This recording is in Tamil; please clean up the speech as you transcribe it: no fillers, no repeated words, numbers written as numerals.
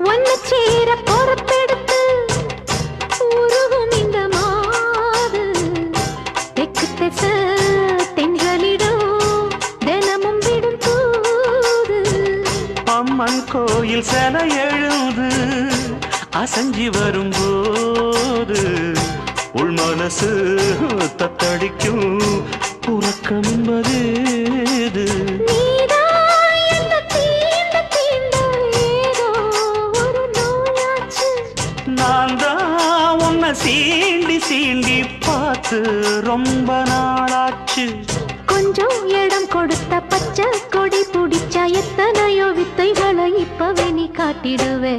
ஒன்னு சேர பொறுப்பெடுத்து உருகும் இந்த மாது தெற்கு திச தென்றலிடும் தினமும் விடும் தூது அம்மன் கோயில் சிலை எழுது அசஞ்சி வரும்போது உள் மனசு தத்தடிக்கும் உறக்கம் என்பது நான் தான் உன்னை சீண்டி சீண்டி பார்த்து ரொம்ப நாளாச்சு கொஞ்சம் இடம் கொடுத்த பச்சை கொடி பிடிச்சா எத்தனையோ வித்தைகளை இப்பவே நீ காட்டிடுவே